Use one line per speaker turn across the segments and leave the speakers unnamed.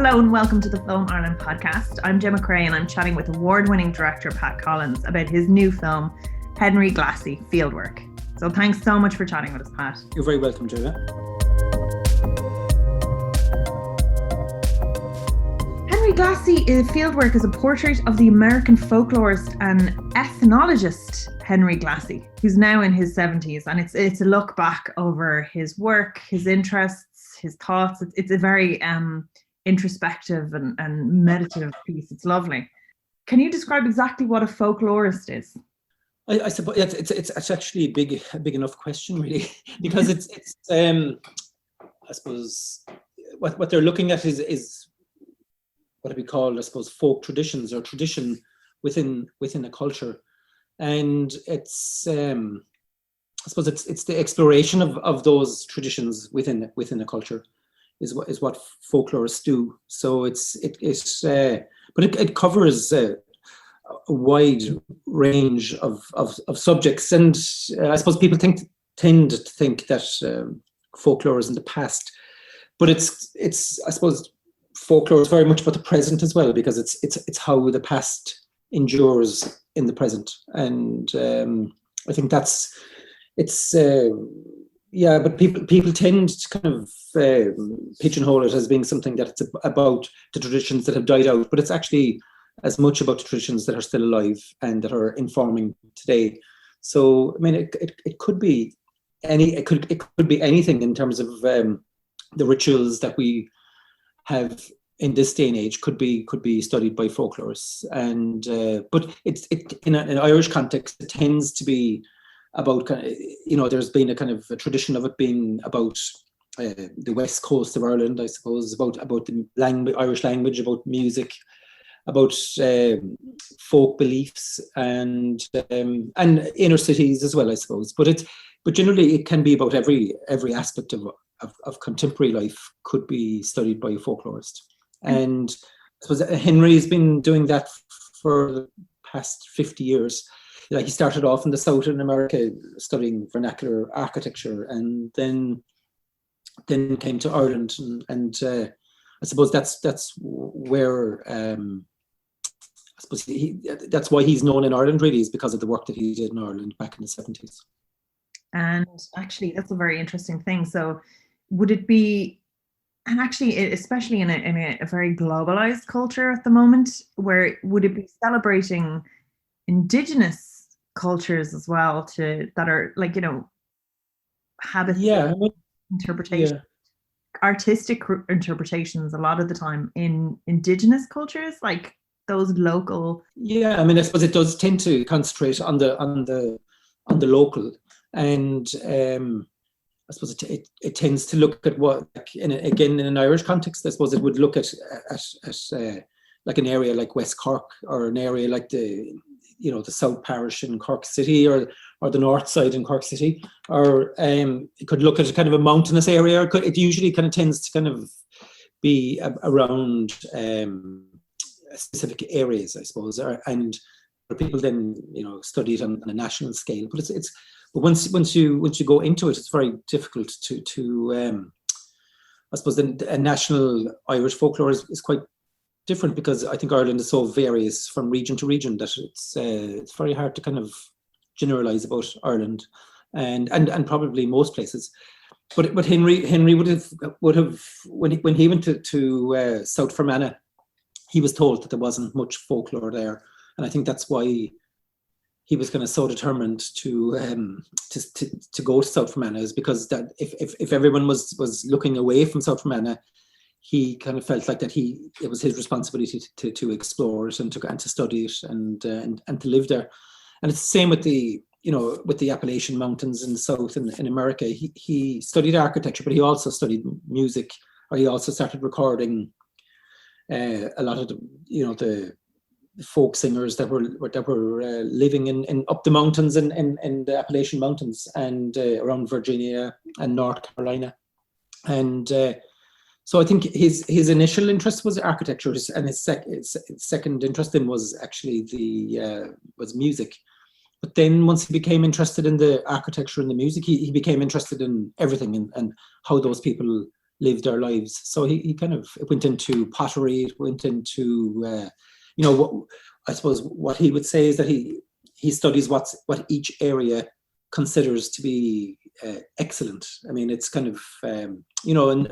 Hello and welcome to the Film Ireland podcast. I'm Gemma Cray and I'm chatting with award-winning director Pat Collins about his new film, Henry Glassie, Fieldwork. So thanks so much for chatting with us, Pat.
You're very welcome, Gemma.
Henry Glassie Fieldwork is a portrait of the American folklorist and ethnologist Henry Glassie, who's now in his 70s, and it's a look back over his work, his interests, his thoughts. It's a very introspective and meditative piece. It's lovely. Can you describe exactly what a folklorist is?
I suppose it's actually a big enough question, really, because it's I suppose what they're looking at is what we call, I suppose, folk traditions or tradition within a culture, and it's I suppose it's the exploration of those traditions within a culture is what folklorists do. So but it covers a wide range of subjects, and I suppose people tend to think that folklore is in the past, but it's I suppose folklore is very much about the present as well, because it's how the past endures in the present, and I think but people tend to kind of pigeonhole it as being something that it's about the traditions that have died out, but it's actually as much about the traditions that are still alive and that are informing today. So I mean, it could be it could be anything in terms of the rituals that we have in this day and age could be studied by folklorists, and but it's in an Irish context, it tends to be about there's been a kind of a tradition of it being about the west coast of Ireland, I suppose, about the Irish language, about music, about folk beliefs, and inner cities as well, I suppose. But generally it can be about every aspect of contemporary life could be studied by a folklorist. And I suppose Henry has been doing that for the past 50 years. He started off in the South in America studying vernacular architecture, and then came to Ireland, and I suppose that's where I suppose that's why he's known in Ireland, really, is because of the work that he did in Ireland back in the 70s.
And actually, that's a very interesting thing. So would it be, and actually, especially in a very globalized culture at the moment, would it be celebrating Indigenous cultures as well, that are habits, interpretation, artistic interpretations a lot of the time in Indigenous cultures, like those local.
Yeah, I mean, I suppose it does tend to concentrate on the local, and I suppose it tends to look at what, again, in an Irish context, I suppose it would look at like an area like West Cork, or an area like the South Parish in Cork City, or the North Side in Cork City, or it could look at a kind of a mountainous area. It usually kind of tends to kind of be around specific areas, I suppose, and people then study it on a national scale. But but once you go into it, it's very difficult to I suppose a national Irish folklore is quite different, because I think Ireland is so various from region to region that it's very hard to kind of generalize about Ireland and probably most places. But Henry would have when he went to South Fermanagh, he was told that there wasn't much folklore there, and I think that's why he was kind of so determined to go to South Fermanagh, is because that if everyone was looking away from South Fermanagh, he kind of felt like that it was his responsibility to explore it and to study it and to live there. And it's the same with the Appalachian Mountains in the South in America. He studied architecture, but he also studied music, or he also started recording a lot of the folk singers that were living in up the mountains in the Appalachian Mountains and around Virginia and North Carolina. And so I think his initial interest was architecture, and his second interest in was actually was music. But then once he became interested in the architecture and the music, he became interested in everything and how those people live their lives. So he kind of went into pottery, went into, I suppose what he would say is that he studies what each area considers to be excellent. I mean, it's kind of, and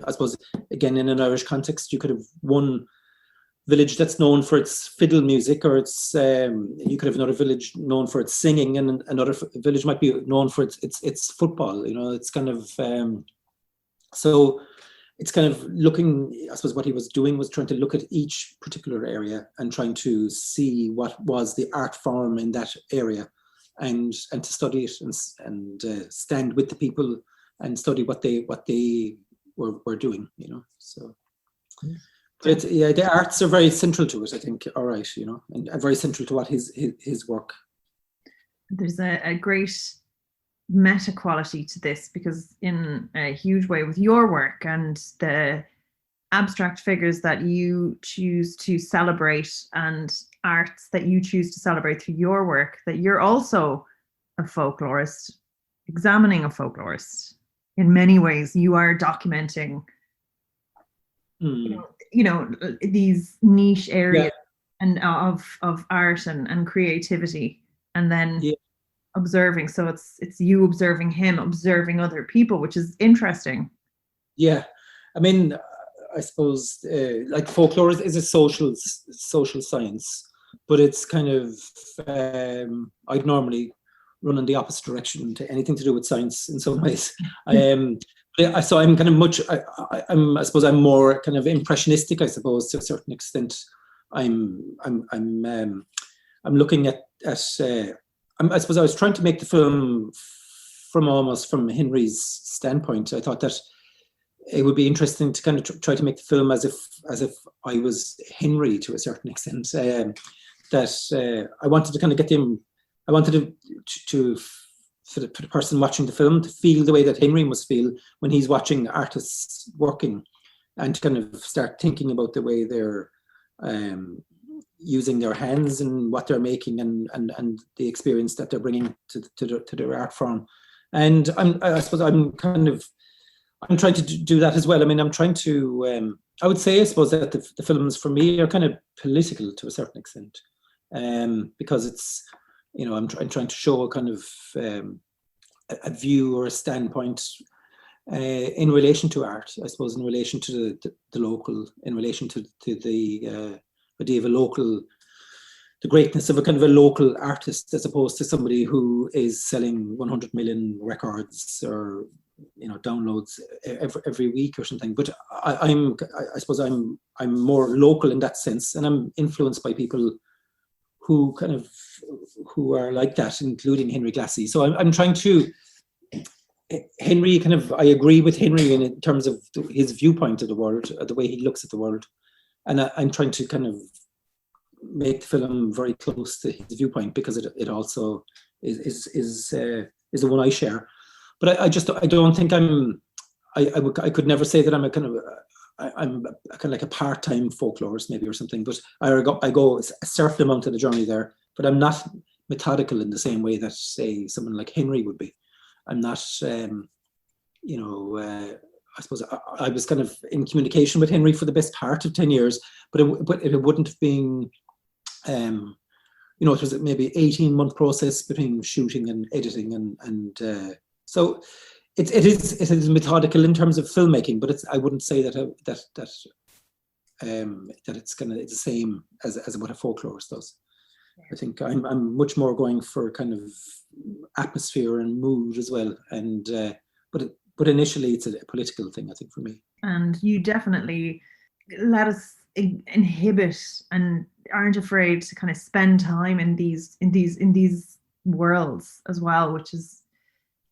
I suppose, again, in an Irish context, you could have one village that's known for its fiddle music, or its you could have another village known for its singing, and another village might be known for its football. It's kind of so it's kind of looking, I suppose what he was doing was trying to look at each particular area and trying to see what was the art form in that area, and to study it and stand with the people and study what they were doing. So. But the arts are very central to it, I think. All right, and very central to what his work.
There's a great meta quality to this, because in a huge way with your work and the abstract figures that you choose to celebrate and arts that you choose to celebrate through your work, that you're also a folklorist, examining a folklorist. In many ways, you are documenting these niche areas and of art and creativity, and then observing. So it's you observing him, observing other people, which is interesting. I
mean, I suppose like folklore is a social science, but it's kind of I'd normally run in the opposite direction to anything to do with science in some ways. So I'm kind of I suppose I'm more kind of impressionistic, I suppose, to a certain extent. I'm looking at I suppose I was trying to make the film from Henry's standpoint. I thought that it would be interesting to kind of try to make the film as if I was Henry to a certain extent. That I wanted to kind of get him. I wanted to for the person watching the film to feel the way that Henry must feel when he's watching artists working, and to kind of start thinking about the way they're using their hands and what they're making, and the experience that they're bringing to their art form. And I suppose I'm trying to do that as well. I mean, I'm trying to, I would say, I suppose, that the films for me are kind of political to a certain extent, because it's, I'm trying to show a kind of a view or a standpoint in relation to art, I suppose, in relation to the local, in relation to the idea of the greatness of a kind of a local artist, as opposed to somebody who is selling 100 million records or downloads every week or something. But I suppose I'm more local in that sense, and I'm influenced by people who are like that, including Henry Glassie. So I'm trying to, Henry, I agree with Henry in terms of his viewpoint of the world, the way he looks at the world. And I'm trying to kind of make the film very close to his viewpoint, because it also is the one I share. But I don't think I could never say that I'm a kind of like a part-time folklorist maybe or something, but I go a certain amount of the journey there, but I'm not methodical in the same way that, say, someone like Henry would be. I'm not, I suppose I was kind of in communication with Henry for the best part of 10 years, but it wouldn't have been, it was maybe 18-month process between shooting and editing, and so it is methodical in terms of filmmaking, but I wouldn't say that it's the same as what a folklorist does. I think I'm much more going for kind of atmosphere and mood as well, and but initially it's a political thing, I think, for me.
And you definitely let us inhibit and aren't afraid to kind of spend time in these worlds as well, which is,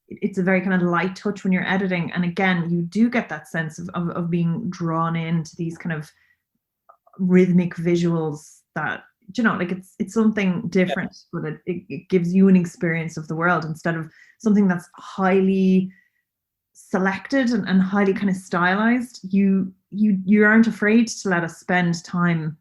it's a very kind of light touch when you're editing. And again, you do get that sense of being drawn into these kind of rhythmic visuals that, like it's something different, but it gives you an experience of the world instead of something that's highly selected and highly kind of stylized. You aren't afraid to let us spend time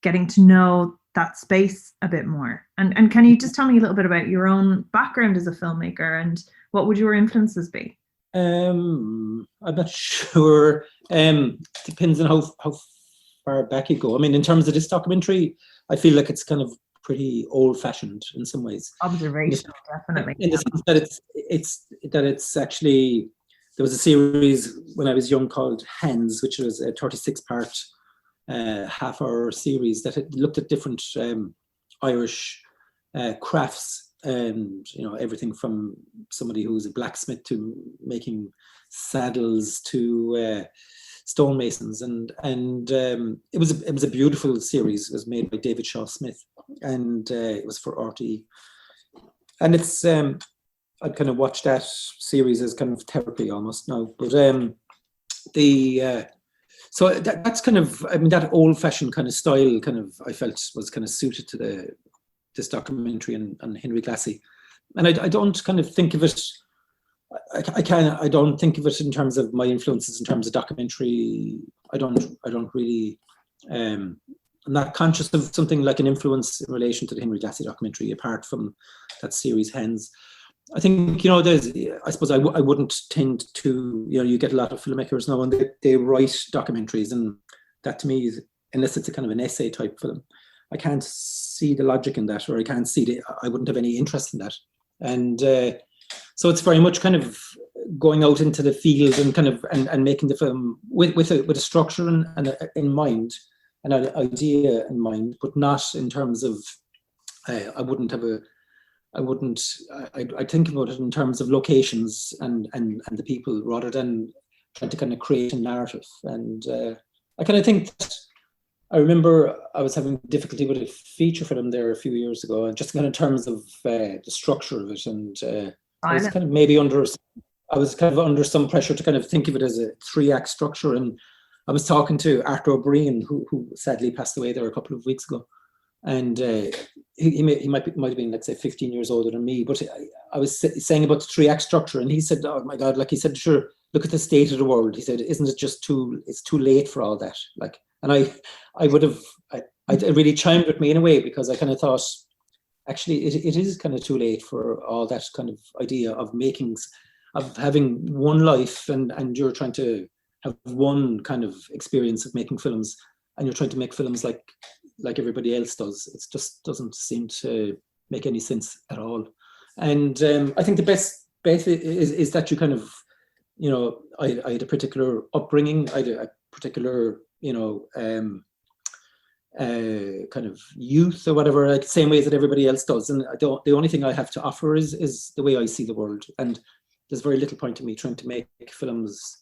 getting to know that space a bit more. And can you just tell me a little bit about your own background as a filmmaker, and what would your influences be?
I'm not sure. Depends on how far back you go. I mean, in terms of this documentary, I feel like it's kind of pretty old-fashioned in some ways.
Observational, definitely.
In the sense that it's actually, there was a series when I was young called Hands, which was a 36-part half-hour series that had looked at different Irish crafts, and everything from somebody who's a blacksmith to making saddles to stonemasons, and it was a beautiful series. It was made by David Shaw Smith, and it was for RTE. And it's I'd kind of watched that series as kind of therapy almost now. But so that's kind of, I mean, that old-fashioned kind of style kind of, I felt was kind of suited to this documentary on Henry Glassie. And I don't kind of think of it, I don't think of it in terms of my influences in terms of documentary. I don't really, I'm not conscious of something like an influence in relation to the Henry Glassie documentary, apart from that series Hens. I think, I suppose I wouldn't tend to, you get a lot of filmmakers now and they write documentaries, and that to me is, unless it's a kind of an essay type film, I can't see the logic in that, or I can't see I wouldn't have any interest in that. And so it's very much kind of going out into the field and kind of, and making the film with a structure and in mind, an idea in mind, but not in terms of, I think about it in terms of locations and the people, rather than trying to kind of create a narrative. And I kind of think that, I remember I was having difficulty with a feature film there a few years ago, and just kind of in terms of the structure of it. And I was kind of under some pressure to kind of think of it as a 3-act structure. And I was talking to Arthur O'Brien, who sadly passed away there a couple of weeks ago. And he might have been, let's say, 15 years older than me. But I was saying about the 3-act structure, and he said, "Oh my God!" Like he said, "Sure, look at the state of the world." He said, "Isn't it just it's too late for all that?" Like, and I really chimed with me in a way, because I kind of thought, actually, it is kind of too late for all that kind of idea of having one life, and you're trying to have one kind of experience of making films, and you're trying to make films like everybody else does. It just doesn't seem to make any sense at all. And I think the best bet is that you kind of, I had a particular upbringing, I had a particular, kind of youth or whatever, like same way that everybody else does. And the only thing I have to offer is the way I see the world. And there's very little point in me trying to make films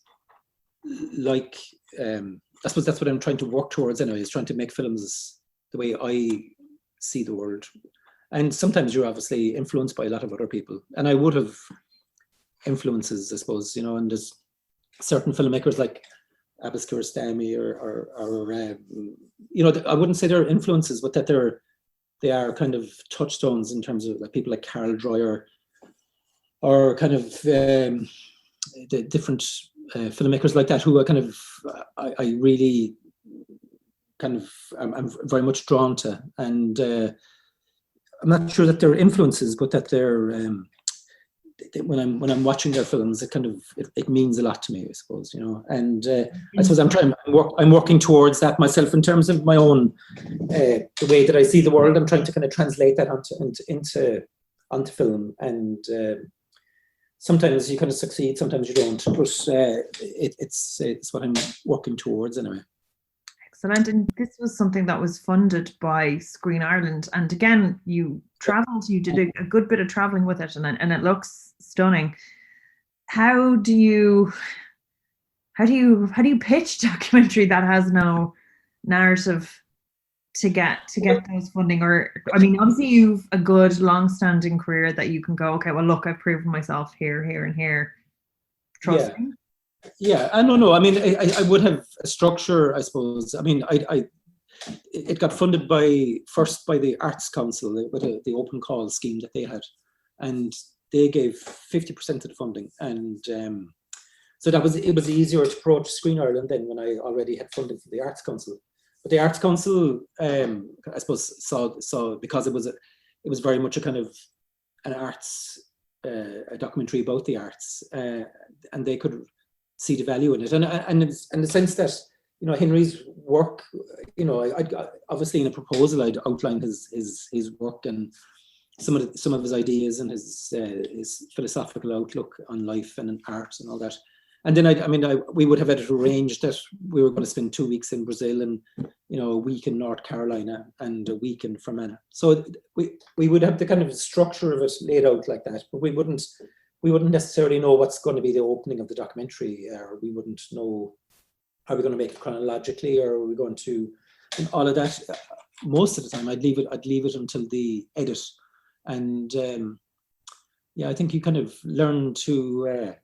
like, I suppose that's what I'm trying to work towards anyway, is trying to make films the way I see the world. And sometimes you're obviously influenced by a lot of other people. And I would have influences, I suppose, and there's certain filmmakers like Abbas Kiarostami or I wouldn't say they're influences, but that they are kind of touchstones in terms of like people like Carl Dreyer, or kind of the different filmmakers like that, who are kind of, I really kind of, I'm very much drawn to. And I'm not sure that they're influences, but that they're, when I'm watching their films, it kind of, it means a lot to me, I suppose, and I suppose I'm working towards that myself in terms of my own, the way that I see the world. I'm trying to kind of translate that onto film, and sometimes you kind of succeed, sometimes you don't, but it's what I'm working towards anyway.
Excellent. And this was something that was funded by Screen Ireland. And again, you traveled, you did a good bit of traveling with it, and it looks stunning. How do you pitch documentary that has no narrative to get those funding? Or, I mean, obviously you've a good long-standing career that you can go, okay, well, look, I've proven myself here, and here. Trust me.
Yeah, I don't know. I mean, I would have a structure, I suppose. I mean, it got funded first by the Arts Council with the open call scheme that they had, and they gave 50% of the funding, and so it was easier to approach Screen Ireland then, when I already had funding from the Arts Council. But the Arts Council, I suppose, saw, because it was very much a kind of an arts a documentary about the arts, and they could see the value in it, and in the sense that, you know, Henry's work, you know, I'd obviously in a proposal I'd outline his work and some of his ideas and his philosophical outlook on life and in art and all that. And then we would have it arranged that we were going to spend 2 weeks in Brazil and, you know, a week in North Carolina and a week in Fermanagh. So we would have the kind of structure of it laid out like that, but we wouldn't necessarily know what's going to be the opening of the documentary, or we wouldn't know, are we going to make it chronologically, or are we going to, and all of that. Most of the time I'd leave it until the edit. And yeah, I think you kind of learn to,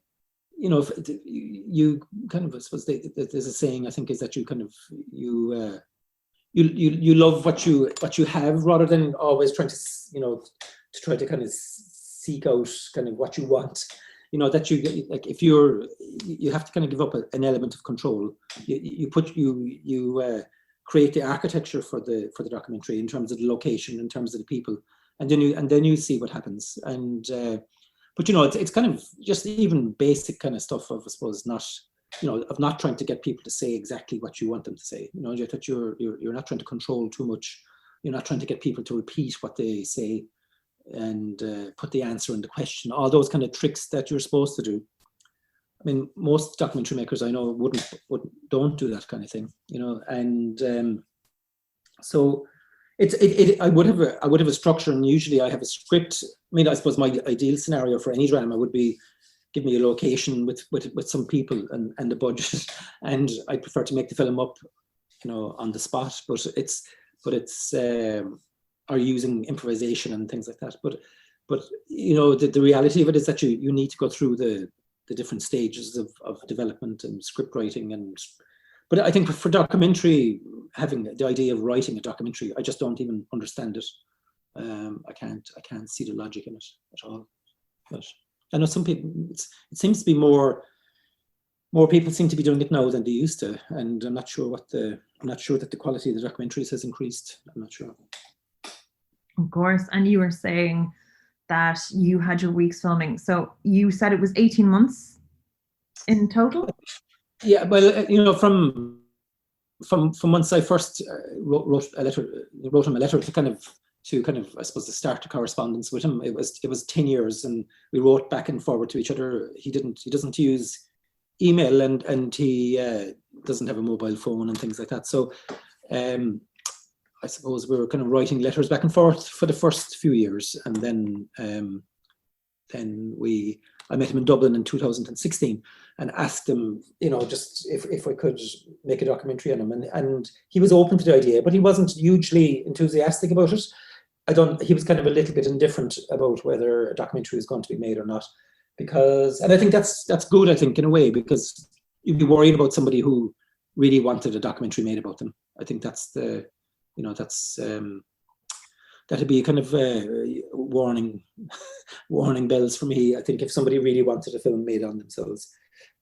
you know, you kind of, I suppose there's a saying, I think, is that you kind of, you love what you have, rather than always trying to, you know, to try to kind of seek out kind of what you want. You know, that you get, like, if you have to kind of give up an element of control. You create the architecture for the documentary in terms of the location, in terms of the people, and then you see what happens. And but, you know, it's kind of just even basic kind of stuff of, I suppose, not, you know, of not trying to get people to say exactly what you want them to say. You know, that you're not trying to control too much. You're not trying to get people to repeat what they say and put the answer in the question. All those kind of tricks that you're supposed to do. I mean, most documentary makers I know don't do that kind of thing. You know, and so. I would have a structure, and usually I have a script. I mean, I suppose my ideal scenario for any drama would be, give me a location with some people and a budget, and I prefer to make the film up, you know, on the spot. But it's or using improvisation and things like that. But you know, the reality of it is that you need to go through the different stages of development and script writing and. But I think for documentary, having the idea of writing a documentary, I just don't even understand it. I can't see the logic in it at all. But I know some people, it seems to be more people seem to be doing it now than they used to, and I'm not sure that the quality of the documentaries has increased. I'm not sure.
Of course, and you were saying that you had your weeks filming, so you said it was 18 months in total.
Yeah, well, you know, from once I first wrote him a letter to kind of, I suppose, to start a correspondence with him. It was 10 years, and we wrote back and forward to each other. He doesn't use email, and he doesn't have a mobile phone and things like that. So I suppose we were kind of writing letters back and forth for the first few years, and then I met him in Dublin in 2016 and asked him, you know, just if I could make a documentary on him, and he was open to the idea, but he wasn't hugely enthusiastic about it. He was kind of a little bit indifferent about whether a documentary was going to be made or not, and I think that's good, I think, in a way, because you'd be worried about somebody who really wanted a documentary made about them. I think that'd be kind of warning bells for me, I think, if somebody really wanted a film made on themselves.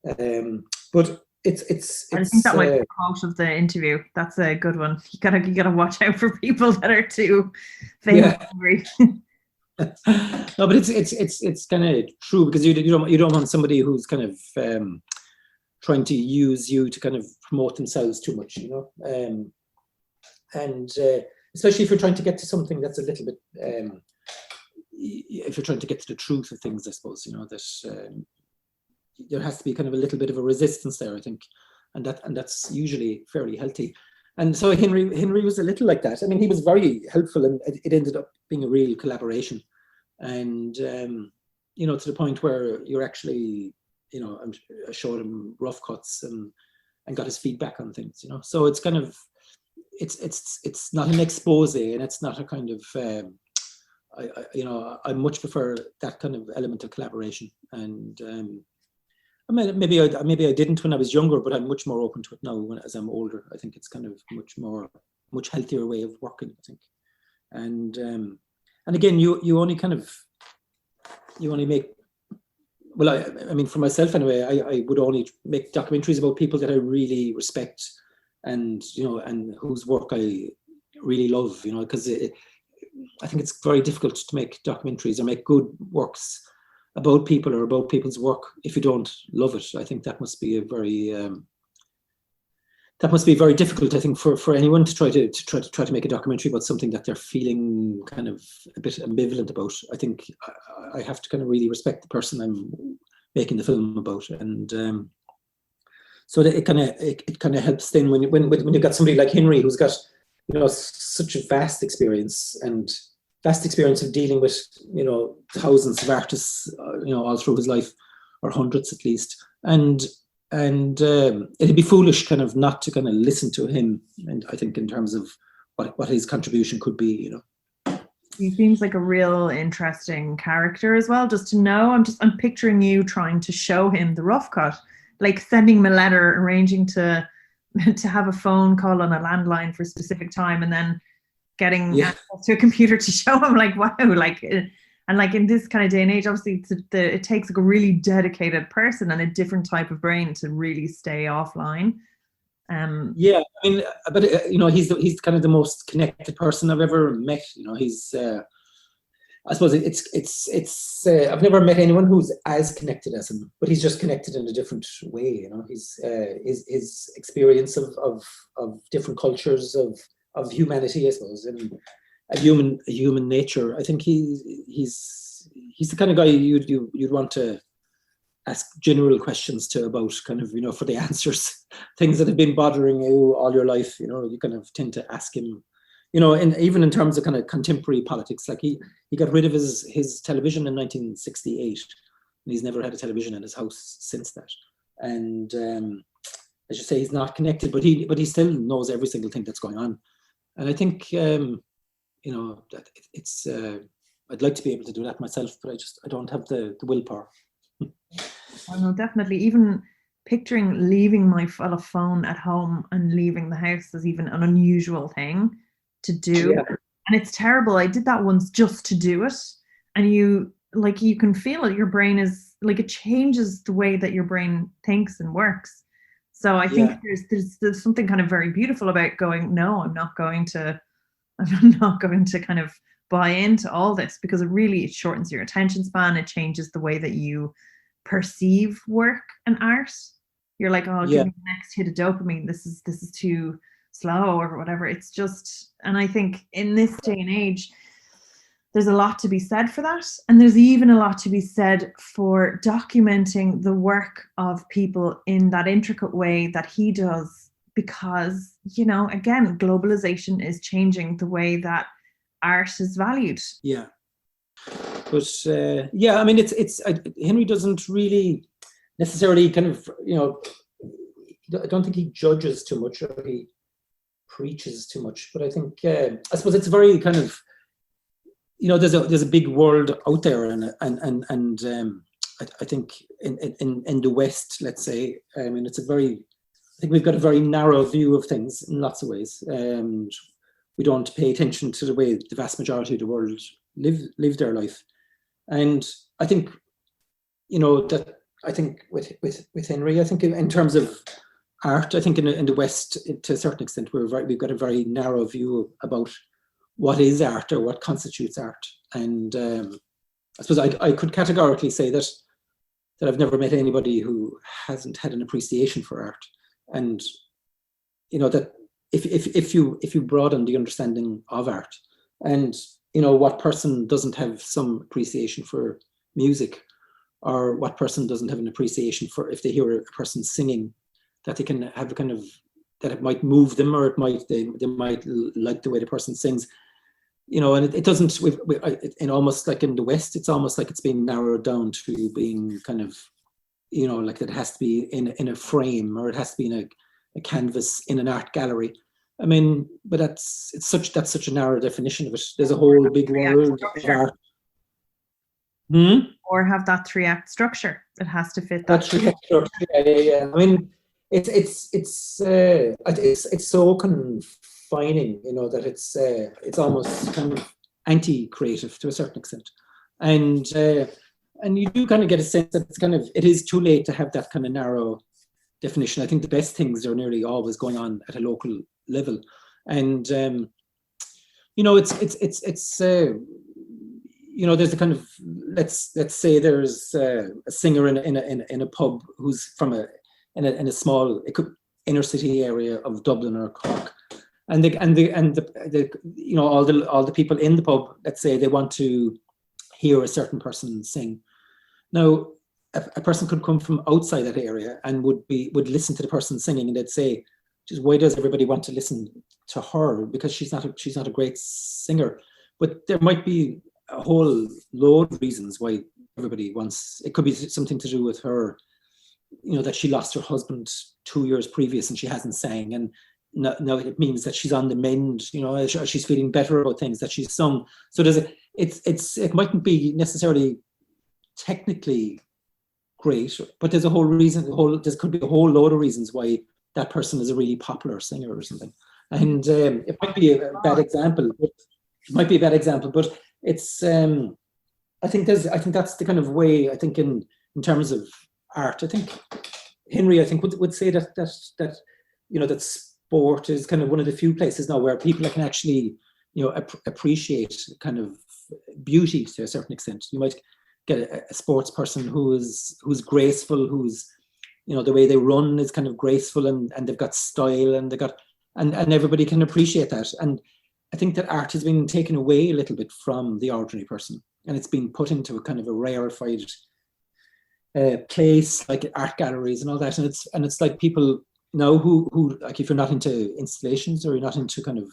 But it's I think
that might be the quote of the interview. That's a good one. You gotta watch out for people that are too famous. Yeah.
No, but it's kind of true, because you don't want somebody who's kind of trying to use you to kind of promote themselves too much, you know, and especially if you're trying to get to something that's a little bit, if you're trying to get to the truth of things, I suppose, you know, that there has to be kind of a little bit of a resistance there, I think, and that's usually fairly healthy. And so Henry was a little like that. I mean, he was very helpful, and it ended up being a real collaboration. And you know, to the point where you're actually, you know, I showed him rough cuts and got his feedback on things, you know. So it's kind of, it's not an expose, and it's not a kind of I much prefer that kind of element of collaboration. And I mean, maybe I didn't when I was younger, but I'm much more open to it now as I'm older. I think it's kind of much healthier way of working, I think. And again, you only make, well, I mean, for myself anyway, I would only make documentaries about people that I really respect, and, you know, and whose work I really love, you know, because I think it's very difficult to make documentaries or make good works about people or about people's work if you don't love it. I think that must be very difficult, I think, for anyone to try to make a documentary about something that they're feeling kind of a bit ambivalent about. I think I have to kind of really respect the person I'm making the film about, and so that it kind of helps then when you've got somebody like Henry who's got, you know, such a vast experience of dealing with, you know, thousands of artists, you know, all through his life, or hundreds at least, and it'd be foolish kind of not to kind of listen to him, and I think in terms of what his contribution could be, you know.
He seems like a real interesting character as well, just to know. I'm picturing you trying to show him the rough cut, like sending him a letter, arranging to have a phone call on a landline for a specific time, and then getting access to a computer to show him, like, wow, like, and like in this kind of day and age, obviously it takes like a really dedicated person and a different type of brain to really stay offline.
Yeah, I mean, but you know, he's kind of the most connected person I've ever met. You know, he's I suppose it's I've never met anyone who's as connected as him, but he's just connected in a different way. You know, he's his experience of different cultures of humanity, I suppose, and a human nature. I think he's the kind of guy you'd want to ask general questions to about, kind of, you know, for the answers, things that have been bothering you all your life. You know, you kind of tend to ask him, you know, and even in terms of kind of contemporary politics, like he got rid of his television in 1968, and he's never had a television in his house since that. And as you say, he's not connected, but he still knows every single thing that's going on. And I think you know, that it's I'd like to be able to do that myself, but I don't have the willpower.
I know, definitely. Even picturing leaving my phone at home and leaving the house is even an unusual thing to do. Yeah. And it's terrible. I did that once just to do it. And you can feel it. Your brain is like, it changes the way that your brain thinks and works. So I think there's something kind of very beautiful about going, no, I'm not going to kind of buy into all this, because it shortens your attention span. It changes the way that you perceive work and art. You're like, oh, give me the next hit of dopamine. This is too slow or whatever. It's just, and I think in this day and age, there's a lot to be said for that. And there's even a lot to be said for documenting the work of people in that intricate way that he does, because, you know, again, globalization is changing the way that art is valued.
Yeah. But I mean, Henry doesn't really necessarily kind of, you know, I don't think he judges too much or he preaches too much. But I think, I suppose it's very kind of, you know, there's a big world out there, and I think in the West, let's say, I mean, I think we've got a very narrow view of things in lots of ways, and we don't pay attention to the way the vast majority of the world live their life. And I think, you know, that I think with Henry, I think in terms of art, I think in the West, to a certain extent, we've got a very narrow view about what is art or what constitutes art. And I suppose I could categorically say that I've never met anybody who hasn't had an appreciation for art. And, you know, that if you broaden the understanding of art, and, you know, what person doesn't have some appreciation for music, or what person doesn't have an appreciation for, if they hear a person singing, that they can have a kind of, that it might move them, or they might like the way the person sings, you know. And it doesn't, in almost like in the West, it's almost like it's being narrowed down to being kind of, you know, like it has to be in a frame, or it has to be in a canvas in an art gallery. I mean, but that's such a narrow definition of it. There's a whole big world of art.
Or have that 3-act structure. It has to fit
that 3-act structure. Yeah. I mean, it's so confining, you know, that it's almost kind of anti-creative to a certain extent, and you do kind of get a sense that it is too late to have that kind of narrow definition. I think the best things are nearly always going on at a local level, and you know, it's you know, there's a kind of let's say there's a singer in a pub who's from in a small inner city area of Dublin or Cork, and the you know, all the people in the pub, let's say they want to hear a certain person sing. Now, a person could come from outside that area and would listen to the person singing, and they'd say, just why does everybody want to listen to her? Because she's not a great singer. But there might be a whole load of reasons why everybody wants. It could be something to do with her, you know, that she lost her husband 2 years previous and she hasn't sang, and now it means that she's on the mend. You know, she's feeling better about things that she's sung. So it mightn't be necessarily technically great, but there's a whole reason. There could be a whole load of reasons why that person is a really popular singer or something. And it might be a bad example. But it's. I think that's the kind of way. I think in terms of art, I think Henry, would say that you know, that sport is kind of one of the few places now where people can actually, you know, appreciate kind of beauty to a certain extent. You might get a sports person who's graceful, who's, you know, the way they run is kind of graceful, and they've got style, and and everybody can appreciate that. And I think that art has been taken away a little bit from the ordinary person, and it's been put into a kind of a rarefied place, like art galleries and all that. And it's like people now who like, if you're not into installations or you're not into kind of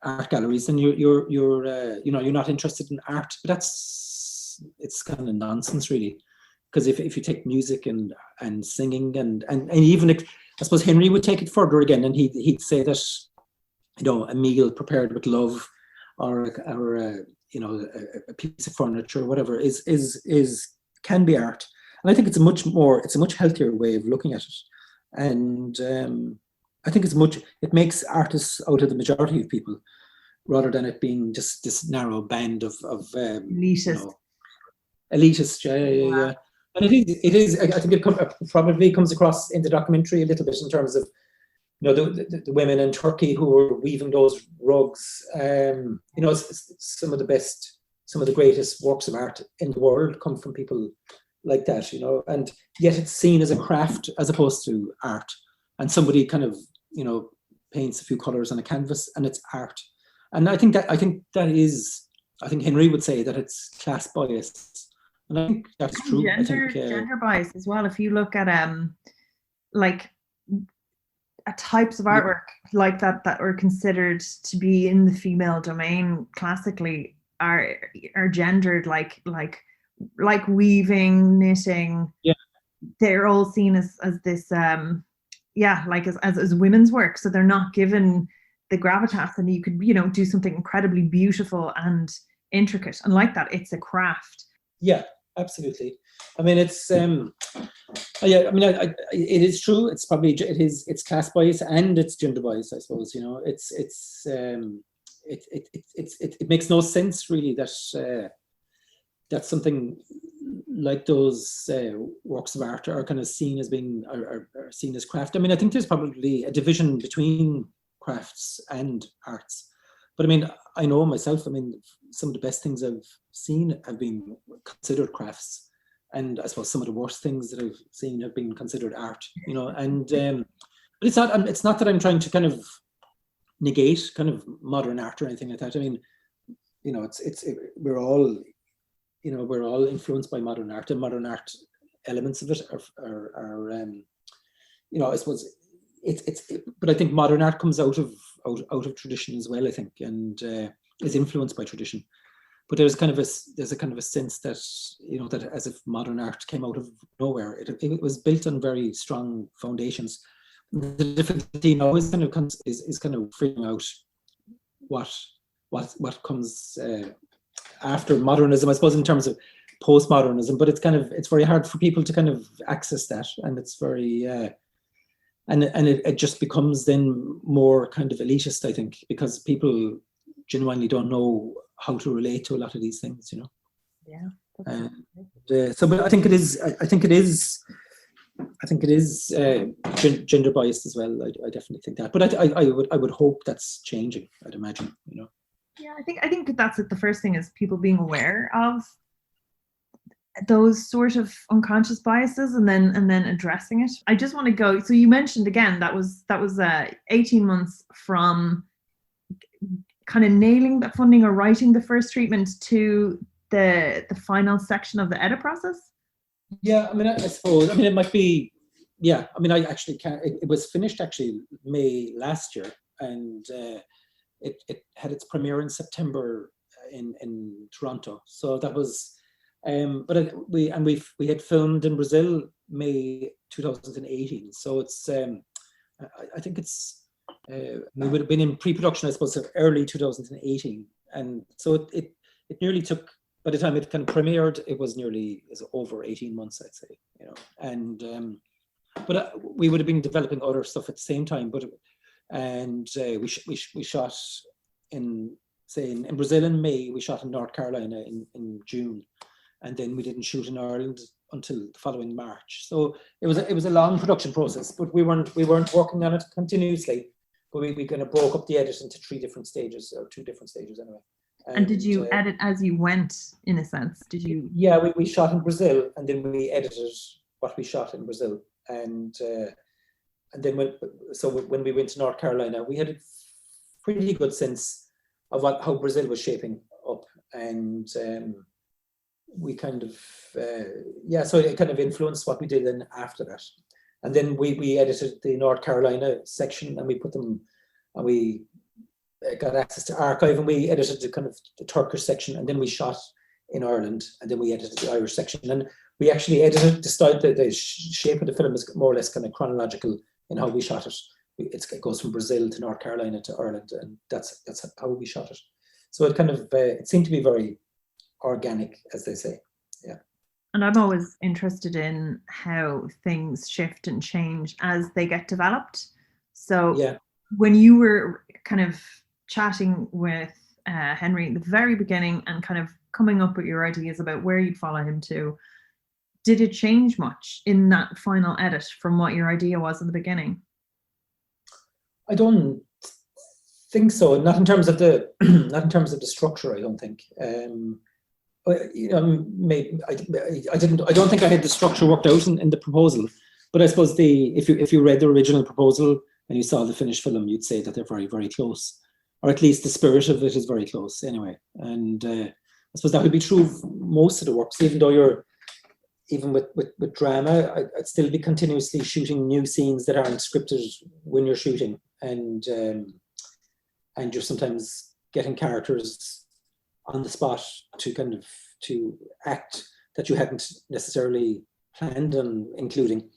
art galleries, then you're you know, you're not interested in art. But it's kind of nonsense, really, because if you take music and singing and even, I suppose Henry would take it further again, and he'd say that, you know, a meal prepared with love, or you know, a piece of furniture or whatever can be art. And I think it's a much healthier way of looking at it. And I think it makes artists out of the majority of people, rather than it being just this narrow band of
elitist.
You know, elitist, yeah. And it is. I think it probably comes across in the documentary a little bit in terms of, you know, the women in Turkey who were weaving those rugs. You know, it's some of the greatest works of art in the world come from people like that, you know, and yet it's seen as a craft as opposed to art. And somebody kind of, you know, paints a few colors on a canvas and it's art. And I think Henry would say that it's class bias. And I think that's true.
Gender bias as well. If you look at like types of artwork like that are considered to be in the female domain classically are gendered, like weaving, knitting.
Yeah,
they're all seen as this like as women's work. So they're not given the gravitas, and you could, you know, do something incredibly beautiful and intricate, and like that, it's a craft.
Yeah, absolutely. I mean, it's yeah. I mean, it is true. It's class bias and it's gender bias, I suppose. You know, it makes no sense really that something like those works of art are kind of seen as being are seen as craft. I mean, I think there's probably a division between crafts and arts. But I mean, I know myself, I mean, some of the best things I've seen have been considered crafts. And I suppose some of the worst things that I've seen have been considered art, you know. And but it's not that I'm trying to kind of negate kind of modern art or anything like that. I mean, you know, we're all influenced by modern art, and modern art elements of it are you know, I suppose but I think modern art comes out of tradition as well, I think, and is influenced by tradition. But there's a kind of a sense that, you know, that as if modern art came out of nowhere. It was built on very strong foundations. The difficulty now is kind of figuring out what comes after modernism, I suppose, in terms of postmodernism. But it's very hard for people to kind of access that, and it's very and it just becomes then more kind of elitist, I think, because people genuinely don't know how to relate to a lot of these things, you know.
Yeah.
So, but I think it is gender biased as well. I definitely think that, but I would hope that's changing. I'd imagine, you know.
Yeah, I think that's it. The first thing is people being aware of those sort of unconscious biases, and then addressing it. I just want to go. So you mentioned again that was 18 months from kind of nailing that funding or writing the first treatment to the final section of the edit process.
Yeah, I mean, I suppose, I mean, it might be, yeah, I mean, I actually can't, it was finished actually May last year, and it had its premiere in September in Toronto. So that was, we had filmed in Brazil May 2018. So it's, I think it's, we would have been in pre-production, I suppose, of early 2018. And so it nearly took, by the time it kind of premiered, it was over 18 months, I'd say, you know. And but we would have been developing other stuff at the same time. We shot in Brazil in May. We shot in North Carolina in June, and then we didn't shoot in Ireland until the following March. So it was a long production process, but we weren't working on it continuously. But we kind of broke up the edit into 3 different stages, or 2 different stages anyway.
And did you edit as you went, in a sense? Did you?
Yeah, we shot in Brazil, and then we edited what we shot in Brazil, and then when we went to North Carolina, we had a pretty good sense of how Brazil was shaping up, and we kind of so it kind of influenced what we did then after that. And then we edited the North Carolina section, and we put them, and we got access to archive, and we edited the Turkish section, and then we shot in Ireland, and then we edited the Irish section, and we actually edited the shape of the film is more or less kind of chronological in how we shot it. It goes from Brazil to North Carolina to Ireland, and that's how we shot it. So it kind of it seemed to be very organic, as they say. Yeah.
And I'm always interested in how things shift and change as they get developed. So
yeah,
when you were kind of chatting with Henry in the very beginning and kind of coming up with your ideas about where you'd follow him to, did it change much in that final edit from what your idea was in the beginning?
I don't think so. Not in terms of the the structure. I don't think. You know, maybe I don't think I had the structure worked out in the proposal. But I suppose if you read the original proposal and you saw the finished film, you'd say that they're very, very close, or at least the spirit of it is very close anyway. And I suppose that would be true of most of the works, even with drama, I'd still be continuously shooting new scenes that aren't scripted when you're shooting, and you're sometimes getting characters on the spot to act that you hadn't necessarily planned on including,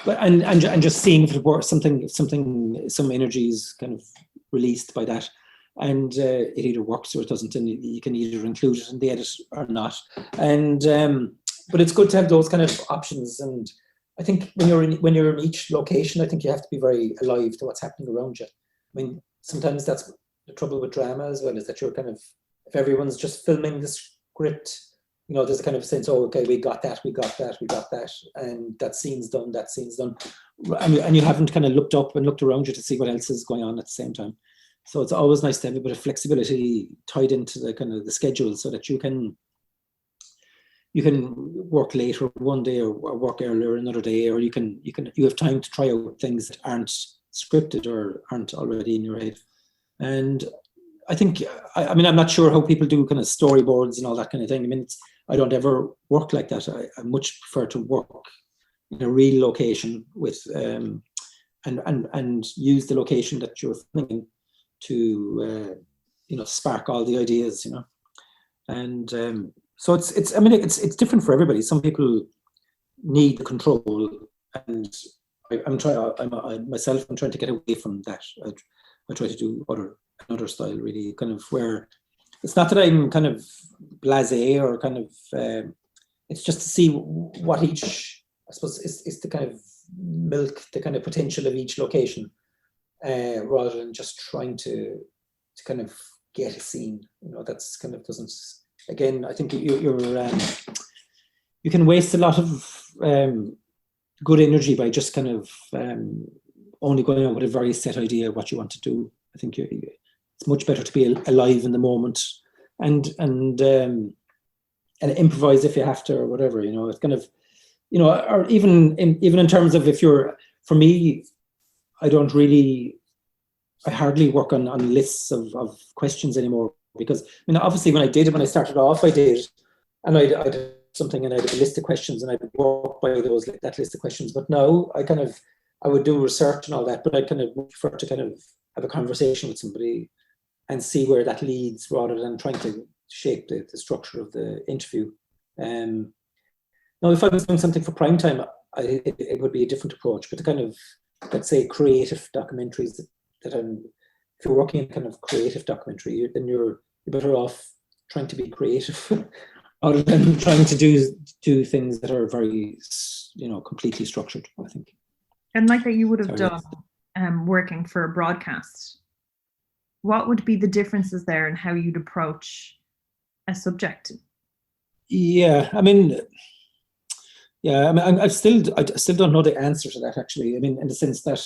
but and just seeing if it works, some energies kind of released by that, and it either works or it doesn't, and you can either include it in the edit or not, and but it's good to have those kind of options. And I think when you're in each location, I think you have to be very alive to what's happening around you. I mean, sometimes that's the trouble with drama as well, is that you're kind of, if everyone's just filming the script, you know, there's a kind of sense, oh, okay, we got that, and that scene's done, and you haven't kind of looked up and looked around you to see what else is going on at the same time. So it's always nice to have a bit of flexibility tied into the kind of the schedule, so that you can work later one day or work earlier another day, or you have time to try out things that aren't scripted or aren't already in your head. And I think, I mean, I'm not sure how people do kind of storyboards and all that kind of thing. I mean, I don't ever work like that. I much prefer to work in a real location with and use the location that you're filming to spark all the ideas, you know. And so it's different for everybody. Some people need the control, and I'm trying to get away from that. I try to do another style, really, kind of where it's not that I'm kind of blasé or kind of it's just to see what each, I suppose, is to kind of milk the kind of potential of each location, rather than just trying to kind of get a scene, you know. That's kind of doesn't. Again, I think you can waste a lot of good energy by just kind of only going out with a very set idea of what you want to do. I think it's much better to be alive in the moment and improvise if you have to or whatever. It's kind of, or even in terms of for me, I hardly work on lists of questions anymore, because obviously when I started off, I did, and I did something and I had a list of questions and I would work by that list of questions. But now I would do research and all that, but I kind of prefer to kind of have a conversation with somebody and see where that leads, rather than trying to shape the structure of the interview. Now, if I was doing something for prime time, it would be a different approach. But the kind of, let's say, creative documentaries if you're working in kind of creative documentary, then you're better off trying to be creative rather than trying to do things that are very, completely structured, I think.
And like that you would have done working for a broadcast, what would be the differences there in how you'd approach a subject? I still don't know the answer to that, actually. In the sense that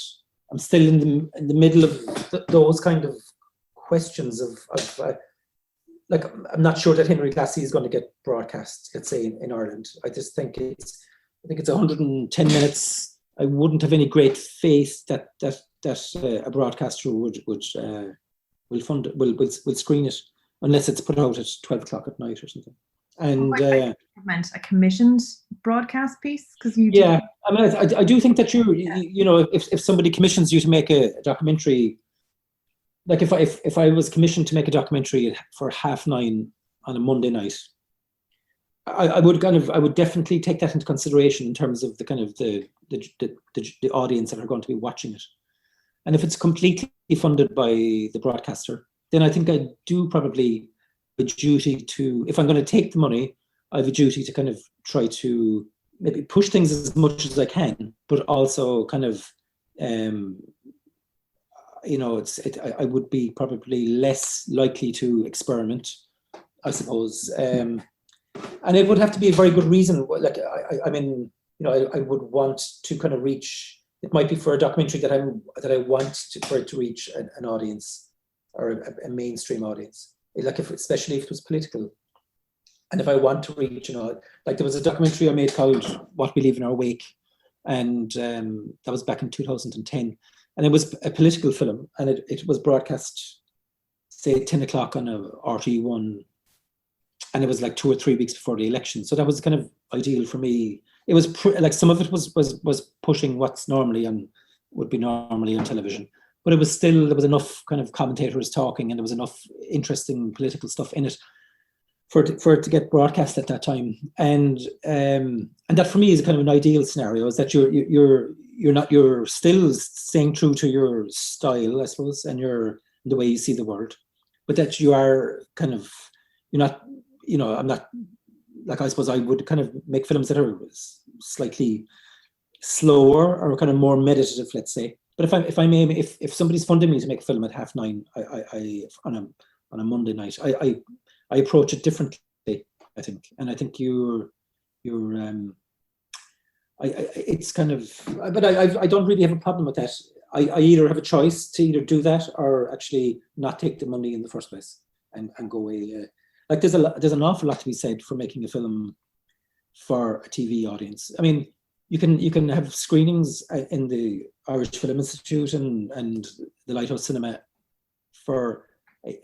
I'm still in the middle of those kind of questions of like, I'm not sure that Henry Glassie is going to get broadcast, let's say, in Ireland. I just think it's 110 minutes. I wouldn't have any great faith that a broadcaster will fund it, will screen it, unless it's put out at 12 o'clock at night or something. And I meant a commissioned broadcast piece, because you
I do think that if somebody commissions you to make a documentary, like if I was commissioned to make a documentary for 9:30 on a Monday night, I would definitely take that into consideration in terms of the kind of the audience that are going to be watching it. And if it's completely funded by the broadcaster, then I think I do probably a duty to, if I'm going to take the money, I have a duty to kind of try to maybe push things as much as I can, but also kind of, I would be probably less likely to experiment, I suppose. And it would have to be a very good reason. Like, I would want to kind of reach, it might be for a documentary that I want for it to reach an audience, or a mainstream audience. Like especially if it was political, and if I want to reach, like there was a documentary I made called "What We Leave in Our Wake," and that was back in 2010, and it was a political film, and it was broadcast, say, 10 o'clock on a RT1, and it was like 2 or 3 weeks before the election, so that was kind of ideal for me. It was like some of it was pushing what's would be normally on television. But it was still, there was enough kind of commentators talking, and there was enough interesting political stuff in it for it to get broadcast at that time. And that for me is kind of an ideal scenario, is that you're still staying true to your style, I suppose, and the way you see the world, but that you are kind of, you're not, I'm not, like, I suppose I would kind of make films that are slightly slower or kind of more meditative, let's say. But if somebody's funding me to make a film at 9:30, I on a Monday night, I approach it differently, I think, and I think it's kind of, but I don't really have a problem with that. I either have a choice to either do that or actually not take the money in the first place and go away. Like there's an awful lot to be said for making a film for a TV audience. You can have screenings in the Irish Film Institute and the Lighthouse Cinema for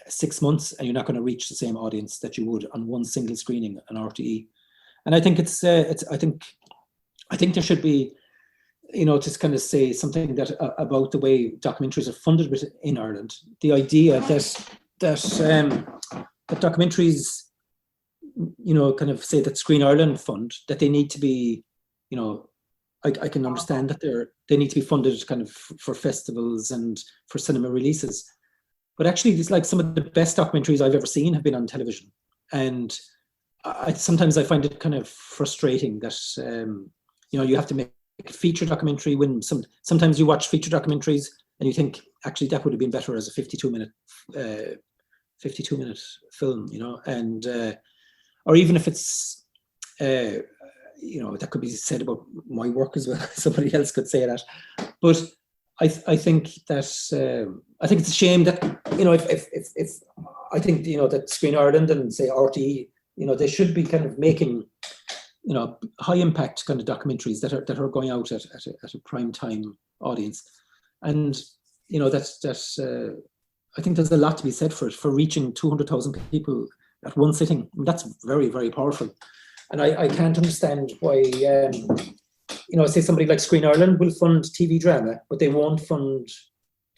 6 months, and you're not going to reach the same audience that you would on one single screening on RTE. And I think I think there should be, just kind of say something that about the way documentaries are funded in Ireland. The idea that documentaries, kind of say that Screen Ireland fund, that they need to be, I can understand that they need to be funded kind of for festivals and for cinema releases. But actually, it's like some of the best documentaries I've ever seen have been on television. And sometimes I find it kind of frustrating that, you have to make a feature documentary when sometimes you watch feature documentaries and you think, actually, that would have been better as a 52-minute film, and or even if it's, that could be said about my work as well. Somebody else could say that, but I think that I think it's a shame that if I think, that Screen Ireland and say RTE, they should be kind of making, high impact kind of documentaries that are going out at a prime time audience. And, that's I think there's a lot to be said for it, for reaching 200,000 people at one sitting. And that's very, very powerful. And I can't understand why, say somebody like Screen Ireland will fund TV drama, but they won't fund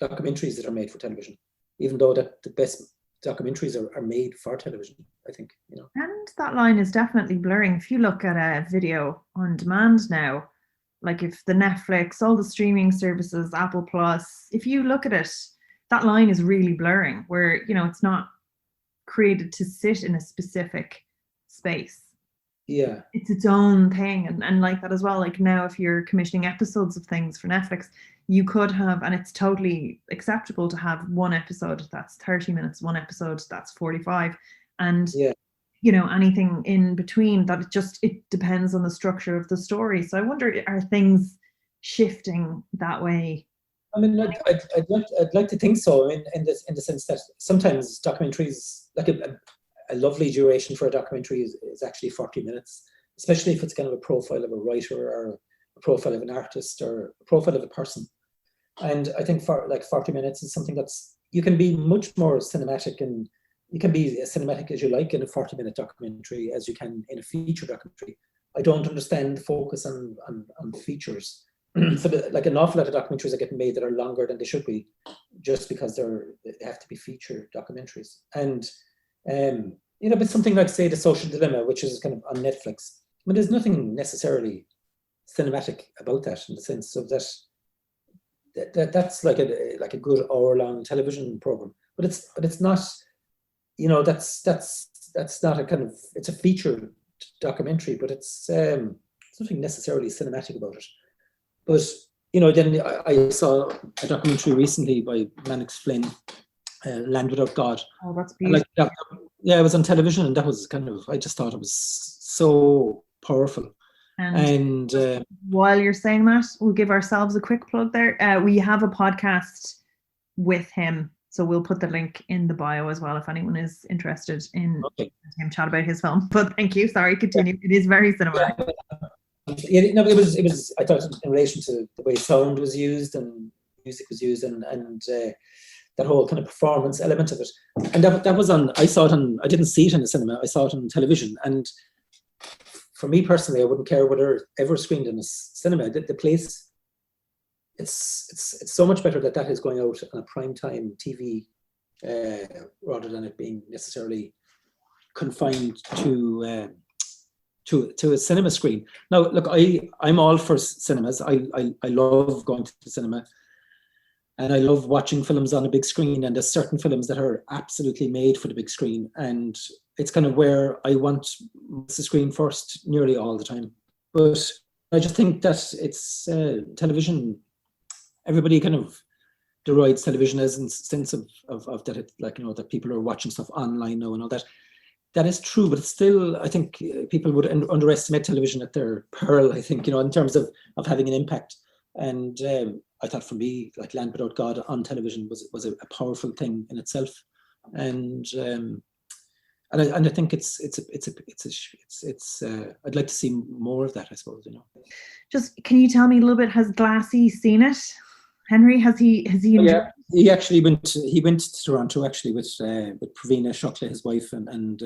documentaries that are made for television, even though that the best documentaries are made for television, I think.
And that line is definitely blurring. If you look at a video on demand now, like if the Netflix, all the streaming services, Apple Plus, if you look at it, that line is really blurring, where, it's not created to sit in a specific space.
Yeah.
It's its own thing. And like that as well, like now if you're commissioning episodes of things for Netflix, you could have, and it's totally acceptable to have one episode that's 30 minutes, one episode that's 45, and anything in between, that it depends on the structure of the story. So I wonder, are things shifting that way?
I mean, I'd like to think so. I mean, in the sense that sometimes documentaries, like a lovely duration for a documentary is actually 40 minutes, especially if it's kind of a profile of a writer or a profile of an artist or a profile of a person. And I think for like 40 minutes is something that's, you can be much more cinematic, and you can be as cinematic as you like in a 40-minute documentary as you can in a feature documentary. I don't understand the focus on features. So like an awful lot of documentaries are getting made that are longer than they should be, just because they have to be feature documentaries. And but something like, say, The Social Dilemma, which is kind of on Netflix, I mean, there's nothing necessarily cinematic about that, in the sense of that's like a good hour-long television program, but it's not, that's not a kind of, it's a feature documentary, but it's nothing necessarily cinematic about it. But then I saw a documentary recently by Mannix Flynn, Land Without God.
Oh, that's beautiful.
It was on television, and that was kind of, I just thought it was so powerful. And
while you're saying that, we'll give ourselves a quick plug there. We have a podcast with him, so we'll put the link in the bio as well if anyone is interested in him chat about his film. But thank you. Sorry, continue. It is very cinematic.
It was. I thought in relation to the way sound was used and music was used, and that whole kind of performance element of it. And that was on. I saw it on. I didn't see it in the cinema. I saw it on television. And for me personally, I wouldn't care whether it ever screened in a cinema. The place, it's so much better that is going out on a primetime TV rather than it being necessarily confined to a cinema screen. Now, look, I'm all for cinemas. I love going to the cinema, and I love watching films on a big screen. And there's certain films that are absolutely made for the big screen, and it's kind of where I want the screen first nearly all the time. But I just think that it's television. Everybody kind of derides television as in sense of that it, like, that people are watching stuff online now and all that. That is true, but it's still, I think people would underestimate television at their peril, I think, in terms of having an impact. And I thought, for me, like Land Without God on television was a powerful thing in itself. And I think it's I'd like to see more of that, I suppose,
Just, can you tell me a little bit, has Glassie seen it? Henry, has he
Yeah, he actually went to Toronto actually with Pravina Shokla, his wife, and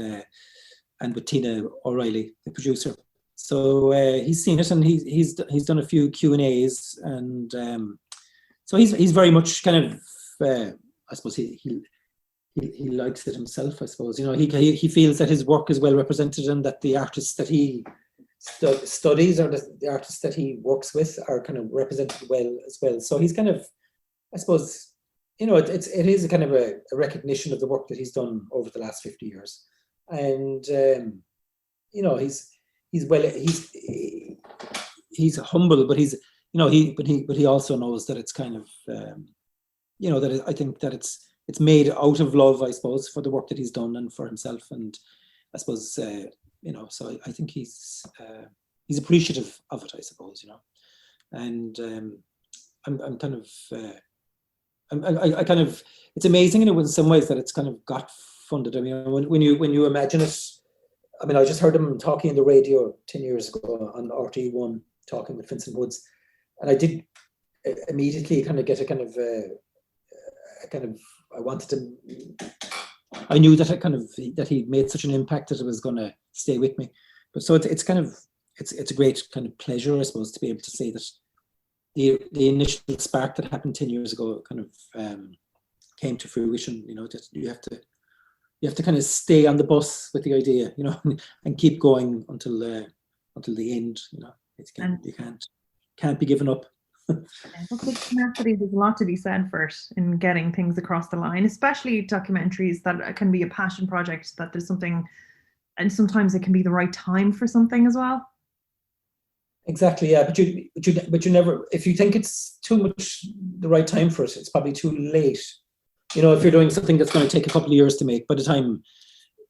with Tina O'Reilly, the producer. So he's seen it, and he's done a few Q&As, and so he's very much kind of I suppose he likes it himself, I suppose. He feels that his work is well represented, and that the artists that he studies or the artists that he works with are kind of represented well as well. So he's kind of, I suppose, it is a kind of a recognition of the work that he's done over the last 50 years. And he's humble, but he also knows that it's kind of that I think that it's made out of love, I suppose, for the work that he's done and for himself. And I suppose so I think he's appreciative of it, I suppose, and I'm kind of I kind of, it's amazing in some ways that it's kind of got funded. I mean, when you imagine it, I mean, I just heard him talking on the radio 10 years ago on RT1, talking with Vincent Woods, and I did immediately kind of get a kind of I wanted to. I knew that that he made such an impact that it was going to stay with me. But so it's kind of it's a great kind of pleasure, I suppose, to be able to say that the initial spark that happened 10 years ago kind of came to fruition. You know, just you have to kind of stay on the bus with the idea, you know, and keep going until the end. You know, you can't be given up.
Tenacity, there's a lot to be said for it in getting things across the line, especially documentaries that can be a passion project, that there's something, and sometimes it can be the right time for something as well.
Exactly, yeah, but you never, if you think it's too much the right time for it, it's probably too late. You know, if you're doing something that's going to take a couple of years to make, by the time,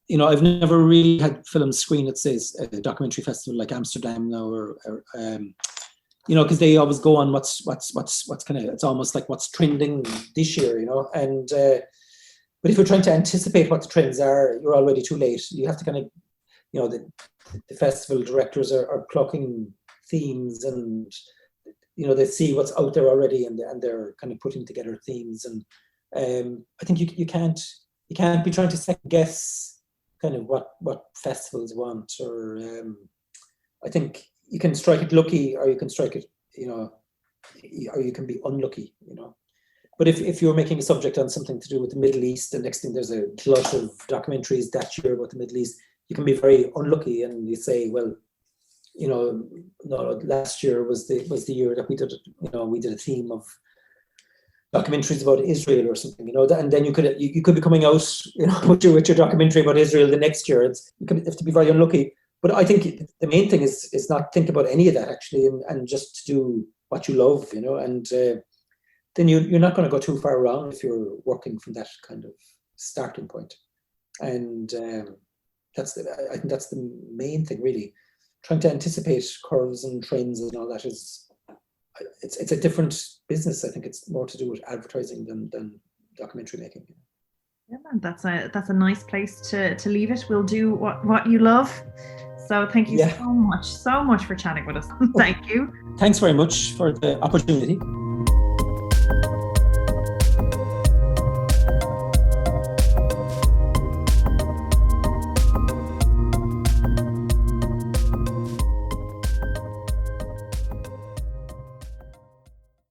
you know, I've never really had films screen at, say, a documentary festival like Amsterdam now, or you know, because they always go on what's kind of, it's almost like what's trending this year, you know. And but if you're trying to anticipate what the trends are, you're already too late. You have to kind of, you know, the festival directors are plucking themes, and you know, they see what's out there already, and they're kind of putting together themes. And I think you can't be trying to second guess kind of what festivals want, or I think you can strike it lucky, or you can strike it, you know, or you can be unlucky, you know. But if you're making a subject on something to do with the Middle East, the next thing there's a glut of documentaries that year about the Middle East, you can be very unlucky, and you say, well, you know, no, last year was the year that we did, you know, we did a theme of documentaries about Israel or something, you know, and then you could be coming out, you know, with your documentary about Israel the next year. You have to be very unlucky. But I think the main thing is not think about any of that, actually, and just do what you love, you know, and then you're not going to go too far wrong if you're working from that kind of starting point. And I think that's the main thing, really. Trying to anticipate curves and trends and all that it's a different business. I think it's more to do with advertising than documentary making.
Yeah, that's a nice place to leave it. We'll do what you love. So thank you so much for chatting with us. Thank you.
Thanks very much for the opportunity.